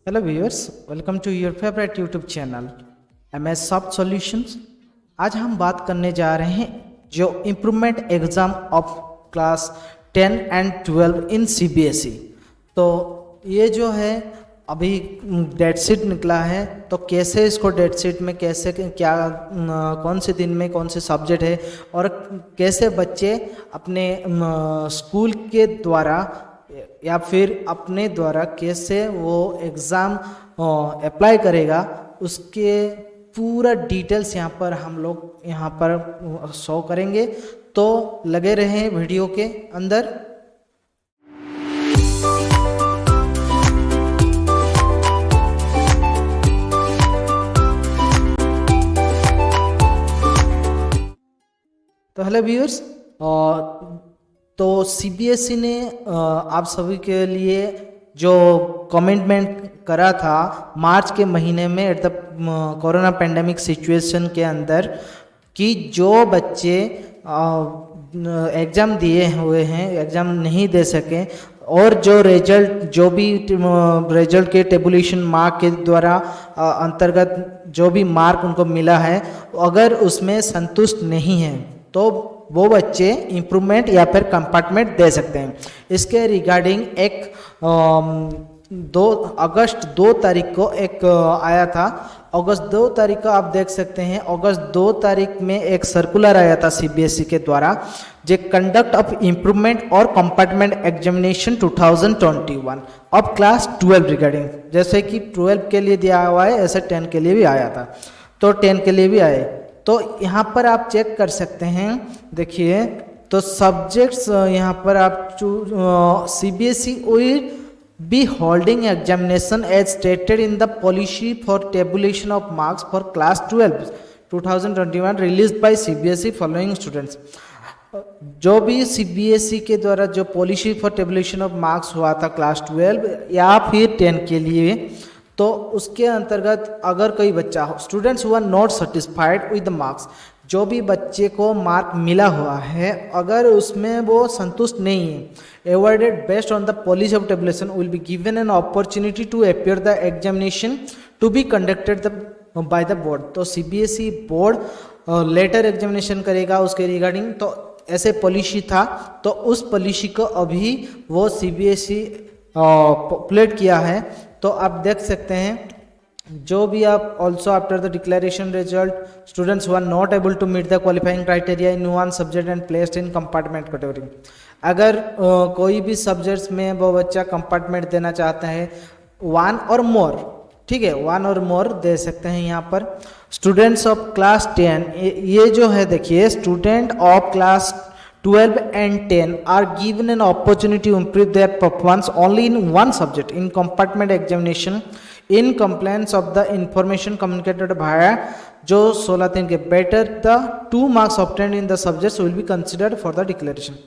Hello viewers, welcome to your favourite YouTube channel MS soft solutions. आज हम बात करने जा रहे हैं जो improvement exam of class 10 and 12 in CBSE। तो ये जो है अभी डेट शीट निकला है, तो कैसे इसको डेट शीट में कैसे क्या कौन से दिन में कौन से सब्जेक्ट है और कैसे बच्चे अपने स्कूल के द्वारा या फिर अपने द्वारा कैसे वो एग्ज़ाम अप्लाई करेगा, उसके पूरा डिटेल्स यहाँ पर हम लोग यहाँ पर शो करेंगे। तो लगे रहें वीडियो के अंदर। तो हेलो व्यूअर्स, तो CBSE ने आप सभी के लिए जो कमिटमेंट करा था मार्च के महीने में at the corona pandemic situation के अंदर, कि जो बच्चे एग्ज़ाम दिए हुए हैं, एग्ज़ाम नहीं दे सके और जो भी रिजल्ट के टेबुलेशन मार्क के द्वारा अंतर्गत जो भी मार्क उनको मिला है, अगर उसमें संतुष्ट नहीं है तो वो बच्चे इम्प्रूवमेंट या फिर कंपार्टमेंट दे सकते हैं। इसके रिगार्डिंग एक 2 अगस्त 2 तारीख को एक आया था। अगस्त 2 तारीख को आप देख सकते हैं, अगस्त 2 तारीख में एक सर्कुलर आया था CBSE के द्वारा, जो कंडक्ट ऑफ इम्प्रूवमेंट और compartment examination 2021 of class 12 regarding. जैसे कि 12 के लिए दिया हुआ है, ऐसे 10 के लिए भी आया था, तो 10 के लिए भी आए। तो यहाँ पर आप चेक कर सकते हैं, देखिए तो सब्जेक्ट्स यहाँ पर आप CBSE will be holding examination as stated in the policy for tabulation of marks for class 12 2021 released by CBSE following students। जो भी CBSE के द्वारा जो policy for tabulation of marks हुआ था क्लास 12 या फिर 10 के लिए, तो उसके अंतर्गत अगर कोई बच्चा स्टूडेंट्स हुआ not satisfied with the marks, जो भी बच्चे को मार्क मिला हुआ है अगर उसमें वो संतुष्ट नहीं है, avoided based on the policy of tabulation will be given an opportunity to appear the examination to be conducted by the board. तो CBSE बोर्ड लेटर एग्जामिनेशन करेगा उसके रिगार्डिंग। तो ऐसे पॉलिसी था, तो उस पॉलिसी को अभी वो CBSE पॉपुलेट किया है। तो आप देख सकते हैं, जो भी आप also after the declaration result students who are not able to meet the qualifying criteria in one subject and placed in compartment category. अगर कोई भी सब्जेक्ट्स में वो बच्चा कंपार्टमेंट देना चाहता है 1 और मोर, ठीक है, 1 और मोर दे सकते हैं। यहाँ पर स्टूडेंट्स ऑफ क्लास 10, ये जो है देखिए, student of class 12 and 10 are given an opportunity to improve their performance only in one subject in compartment examination in compliance of the information communicated via जो 16 के better the 2 marks obtained in the subjects will be considered for the declaration।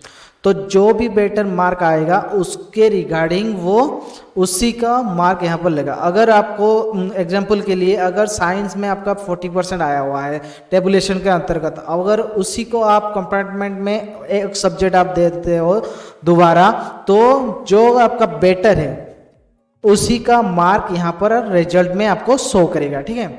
तो जो भी better mark आएगा उसके regarding वो उसी का मार्क यहाँ पर लेगा। अगर आपको एग्जाम्पल के लिए, अगर साइंस में आपका 40% आया हुआ है टेबुलेशन के अंतर्गत, अगर उसी को आप कंपार्टमेंट में एक सब्जेक्ट आप देते हो दोबारा, तो जो आपका बेटर है उसी का मार्क यहाँ पर रिजल्ट में आपको शो करेगा, ठीक है।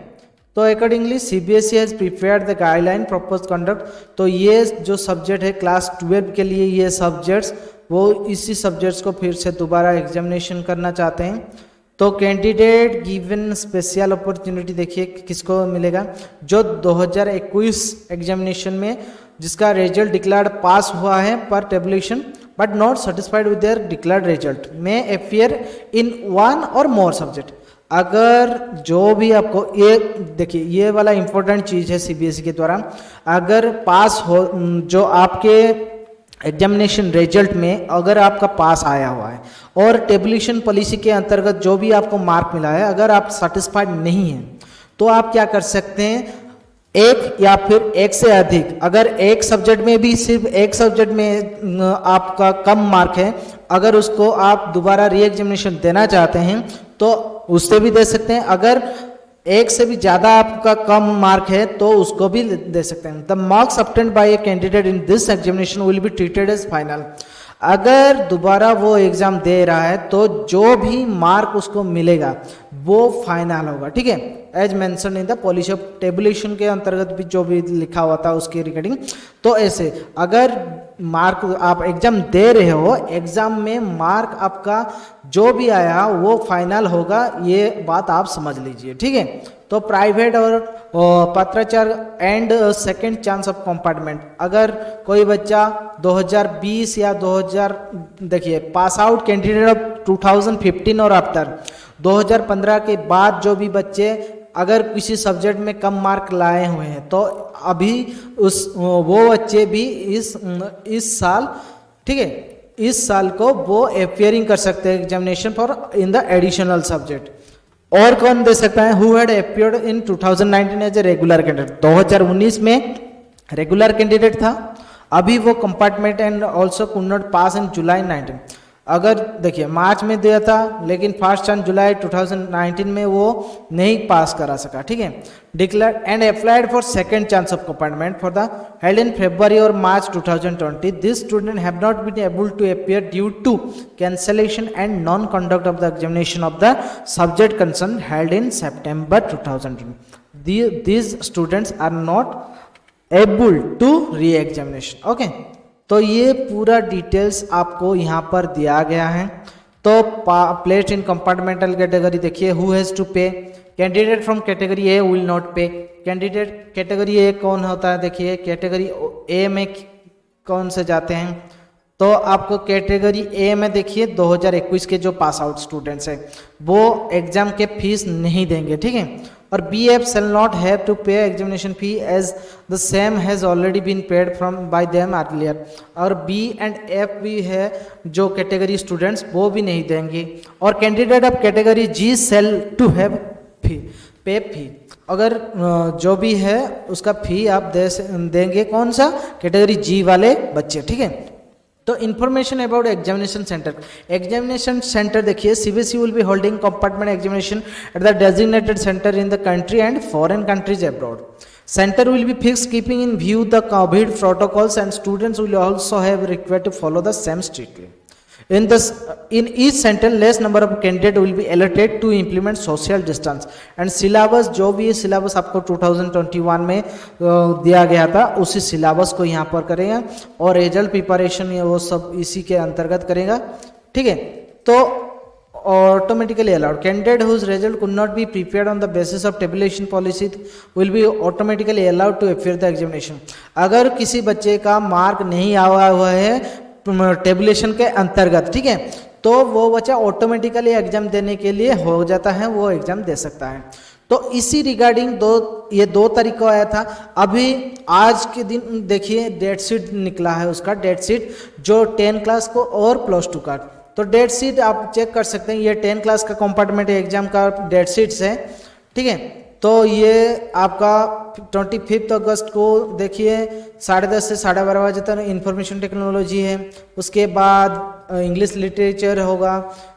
तो accordingly CBSE has prepared the guideline propose conduct. तो ये जो सब्जेक्ट है क्लास 12 के लिए, ये सब्जेक्ट्स वो इसी सब्जेक्ट्स को फिर से दोबारा एग्जामिनेशन करना चाहते हैं। तो कैंडिडेट गिवन स्पेशल अपॉर्चुनिटी, देखिए किसको मिलेगा, जो 2021 एग्जामिनेशन में जिसका रिजल्ट डिक्लेयर्ड पास हुआ है पर tabulation but not satisfied with their declared result में अपियर इन 1 और मोर सब्जेक्ट। अगर जो भी आपको, ये देखिए ये वाला इंपॉर्टेंट चीज़ है CBSE के द्वारा, अगर पास हो, जो आपके एग्जामिनेशन रिजल्ट में अगर आपका पास आया हुआ है और टेबुलेशन पॉलिसी के अंतर्गत जो भी आपको मार्क मिला है, अगर आप सेटिस्फाइड नहीं हैं तो आप क्या कर सकते हैं, एक या फिर एक से अधिक, अगर एक सब्जेक्ट में भी सिर्फ एक सब्जेक्ट में आपका कम मार्क है, अगर उसको आप दोबारा री एग्जामिनेशन देना चाहते हैं तो उससे भी दे सकते हैं। अगर एक से भी ज़्यादा आपका कम मार्क है तो उसको भी दे सकते हैं। The marks obtained by a candidate in this examination will be treated as final. अगर दोबारा वो एग्जाम दे रहा है तो जो भी मार्क उसको मिलेगा वो फाइनल होगा, ठीक है, as mention in the policy of tabulation के अंतर्गत भी जो भी लिखा हुआ था उसके रिगार्डिंग। तो ऐसे अगर मार्क आप एग्जाम दे रहे हो, एग्जाम में मार्क आपका जो भी आया वो फाइनल होगा, ये बात आप समझ लीजिए, ठीक है। तो प्राइवेट और पत्राचार and second chance of compartment, अगर कोई बच्चा 2020 या 2000 देखिए पास आउट कैंडिडेट ऑफ 2015 और आफ्टर 2015 के बाद जो भी बच्चे अगर किसी सब्जेक्ट में कम मार्क लाए हुए हैं तो अभी वो बच्चे भी इस साल, ठीक है, इस साल को वो अपियरिंग कर सकते हैं examination for in the additional subject. और कौन दे सकता है? Who had appeared in 2019 as a regular candidate, 2019 में रेगुलर कैंडिडेट था, अभी वो compartment and also could not pass in July 19। अगर देखिए मार्च में दिया था लेकिन फर्स्ट चांस जुलाई 2019 में वो नहीं पास करा सका, ठीक है। Declare and applied for second chance of compartment for the held in February और March 2020, this student have not been able to appear due to cancellation and non conduct of the examination of the subject concern held in September 2020। These students are not able to re-examination, okay. तो ये पूरा details आपको यहाँ पर दिया गया है। तो प्लेस्ड इन कंपार्टमेंटल कैटेगरी देखिए, हु हैज टू पे, candidate from category A will not पे। कैंडिडेट कैटेगरी ए कौन होता है? देखिए कैटेगरी ए में कौन से जाते हैं, तो आपको कैटेगरी ए में देखिए 2021 के जो पास आउट स्टूडेंट्स हैं वो एग्जाम के फीस नहीं देंगे, ठीक है। और B F shall not have to pay examination fee as the same has already been paid from by them earlier. और बी एंड एफ भी है जो कैटेगरी स्टूडेंट्स वो भी नहीं देंगे। और candidate of category G shall to have fee pay fee, अगर जो भी है उसका फी आप देंगे कौन सा? कैटेगरी जी वाले बच्चे, ठीक है। तो information about examination centre, examination centre देखिए CBSE will be holding compartment examination at the designated centre in the country and foreign countries abroad. Center will be fixed keeping in view the COVID protocols and students will also have required to follow the same strictly. In each center less number of candidate will be allotted to implement social distance and syllabus, जो भी syllabus आपको 2021 में दिया गया था उसी syllabus को यहाँ पर करेगा और रिजल्ट प्रिपरेशन वो सब इसी के अंतर्गत करेगा, ठीक है। तो automatically allowed candidate whose result could not be prepared on the basis of tabulation policy will be automatically allowed to appear the examination। अगर किसी बच्चे का मार्क नहीं आया हुआ है टेबुलेशन के अंतर्गत, ठीक है, तो वो बच्चा ऑटोमेटिकली एग्जाम देने के लिए हो जाता है, वो एग्जाम दे सकता है। तो इसी रिगार्डिंग ये 2 तारीख को आया था। अभी आज के दिन देखिए डेट शीट निकला है, उसका डेट शीट जो 10 क्लास को और +2 का, तो डेट शीट आप चेक कर सकते हैं। ये 10 क्लास का कंपार्टमेंट एग्जाम का डेट शीट्स है, ठीक है। तो ये आपका 25 अगस्त को देखिए 10:30 से 12:30 बजे तक इंफॉर्मेशन टेक्नोलॉजी है, उसके बाद इंग्लिश लिटरेचर होगा,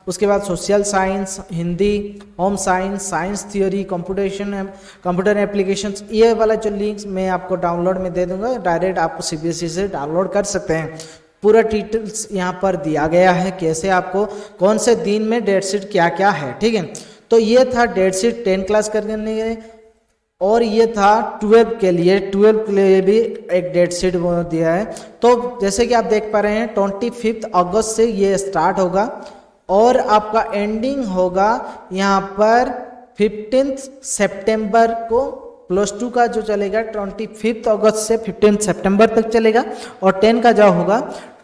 उसके बाद social science, Hindi, home science, science theory, computer applications, ये वाला जो लिंक्स मैं आपको डाउनलोड में दे दूंगा, डायरेक्ट आपको सीबीएसई से डाउनलोड कर सकते हैं। पूरा डिटेल्स यहाँ पर दिया गया है, कैसे आपको कौन से दिन में डेट शीट क्या क्या है, ठीक है। तो ये था डेट शीट 10 क्लास करने के, और ये था 12 के लिए, 12 के लिए भी एक डेट शीट दिया है। तो जैसे कि आप देख पा रहे हैं 25 अगस्त से ये स्टार्ट होगा और आपका एंडिंग होगा यहाँ पर 15 सितंबर को। +2 का जो चलेगा 25 अगस्त से 15 सितंबर तक चलेगा, और 10 का जो होगा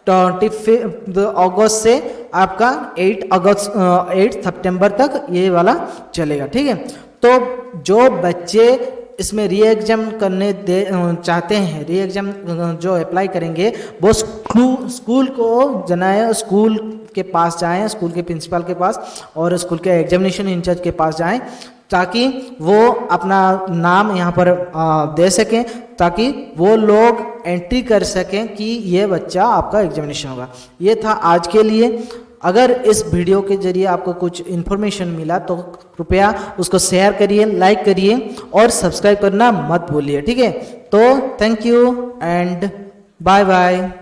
25 अगस्त से आपका 8 सितंबर तक ये वाला चलेगा, ठीक है। तो जो बच्चे इसमें री एग्जाम करने चाहते हैं, री एग्जाम जो अप्लाई करेंगे वो स्कूल को जनाए, स्कूल के पास जाएं, स्कूल के प्रिंसिपल के पास और स्कूल के एग्जामिनेशन इंचार्ज के पास जाएं, ताकि वो अपना नाम यहाँ पर दे सकें, ताकि वो लोग एंट्री कर सकें कि ये बच्चा आपका एग्जामिनेशन होगा। ये था आज के लिए। अगर इस वीडियो के जरिए आपको कुछ इन्फॉर्मेशन मिला तो कृपया उसको शेयर करिए, लाइक करिए और सब्सक्राइब करना मत भूलिए, ठीक है। तो thank you and bye bye.